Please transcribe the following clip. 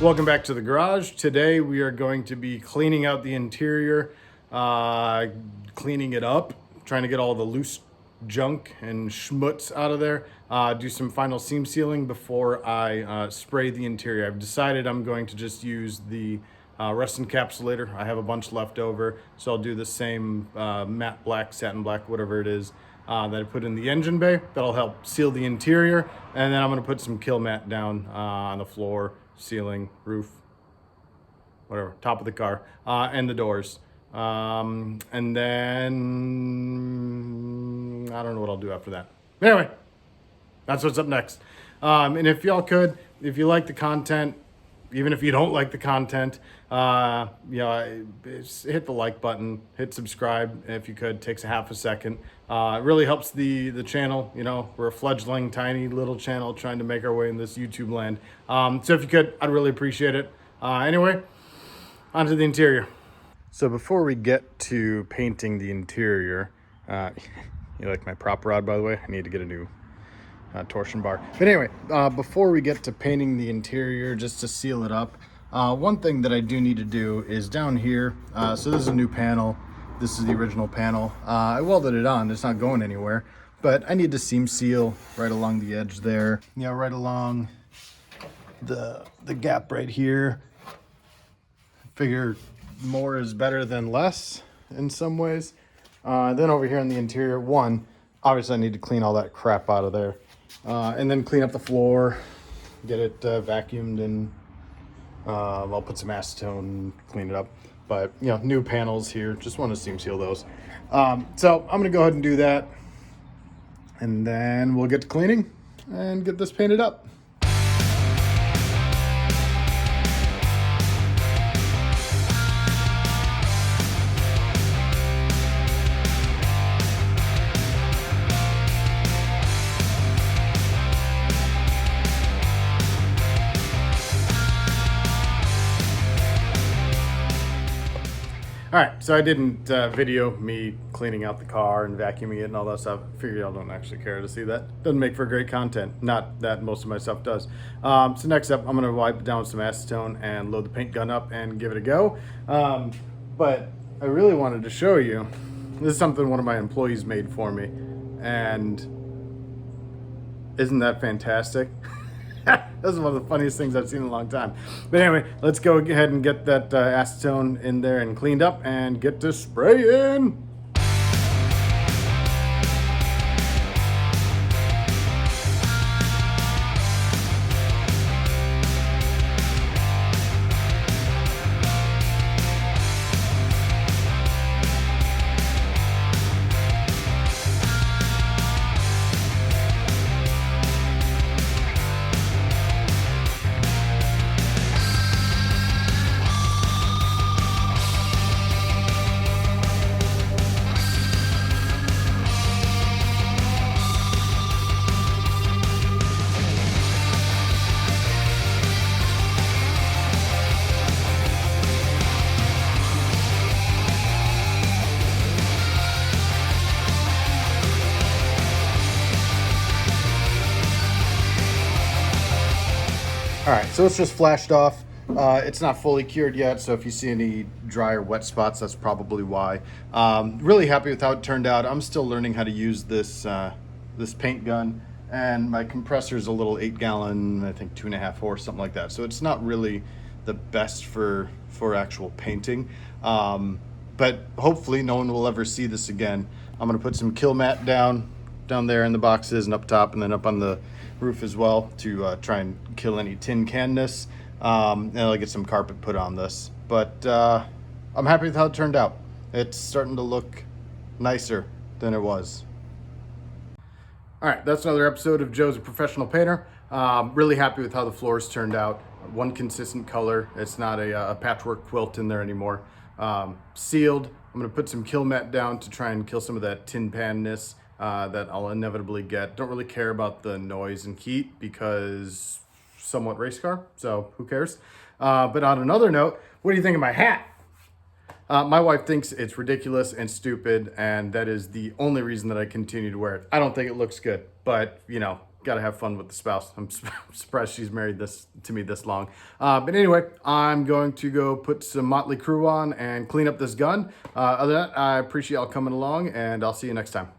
Welcome back to the garage. Today we are going to be cleaning out the interior, cleaning it up, trying to get all the loose junk and schmutz out of there, do some final seam sealing before I spray the interior. I've decided I'm going to just use the rust encapsulator. I have a bunch left over, so I'll do the same matte black, satin black, whatever it is, that I put in the engine bay. That'll help seal the interior, and then I'm going to put some kill mat down on the floor, ceiling, roof, whatever, top of the car, and the doors. And then I don't know what I'll do after that. Anyway, that's what's up next. And if y'all could, if you like the content, even if you don't like the content, hit the like button, hit subscribe if you could. Takes a half a second. It really helps the channel. You know, we're a fledgling, tiny little channel trying to make our way in this YouTube land. So if you could, I'd really appreciate it. Anyway, onto the interior. So before we get to painting the interior, you like my prop rod, by the way? I need to get a new torsion bar. But anyway, before we get to painting the interior, just to seal it up, one thing that I do need to do is down here. So this is a new panel. This is the original panel. I welded it on. It's not going anywhere. But I need to seam seal right along the edge there. You know, right along the gap right here. Figure more is better than less in some ways. Then over here on the interior, obviously I need to clean all that crap out of there. And then clean up the floor, get it vacuumed, and I'll put some acetone, clean it up. But, you know, new panels here, just want to seam seal those. So I'm going to go ahead and do that. And then we'll get to cleaning and get this painted up. All right, so I didn't video me cleaning out the car and vacuuming it and all that stuff. I figure y'all don't actually care to see that. Doesn't make for great content. Not that most of my stuff does. So next up, I'm gonna wipe down some acetone and load the paint gun up and give it a go. But I really wanted to show you, this is something one of my employees made for me. And isn't that fantastic? That's one of the funniest things I've seen in a long time. But anyway, let's go ahead and get that acetone in there and cleaned up and get to spraying. All right, so it's just flashed off. It's not fully cured yet, so if you see any dry or wet spots, that's probably why. Really happy with how it turned out. I'm still learning how to use this paint gun, and my compressor is a little 8-gallon, I think 2.5 horse, something like that. So it's not really the best for actual painting, but hopefully no one will ever see this again. I'm gonna put some kill mat down there in the boxes and up top, and then up on the roof as well to try and kill any tin canness. And I'll get some carpet put on this. But I'm happy with how it turned out. It's starting to look nicer than it was. All right, that's another episode of Joe's a Professional Painter. Really happy with how the floors turned out. One consistent color. It's not a patchwork quilt in there anymore. Sealed. I'm gonna put some kill mat down to try and kill some of that tin pan-ness that I'll inevitably get. Don't really care about the noise and heat because somewhat race car, so who cares? But on another note, what do you think of my hat? My wife thinks it's ridiculous and stupid, and that is the only reason that I continue to wear it. I don't think it looks good, but you know, gotta have fun with the spouse. I'm surprised she's married this to me this long. But anyway, I'm going to go put some Motley Crue on and clean up this gun. Other than that, I appreciate y'all coming along, and I'll see you next time.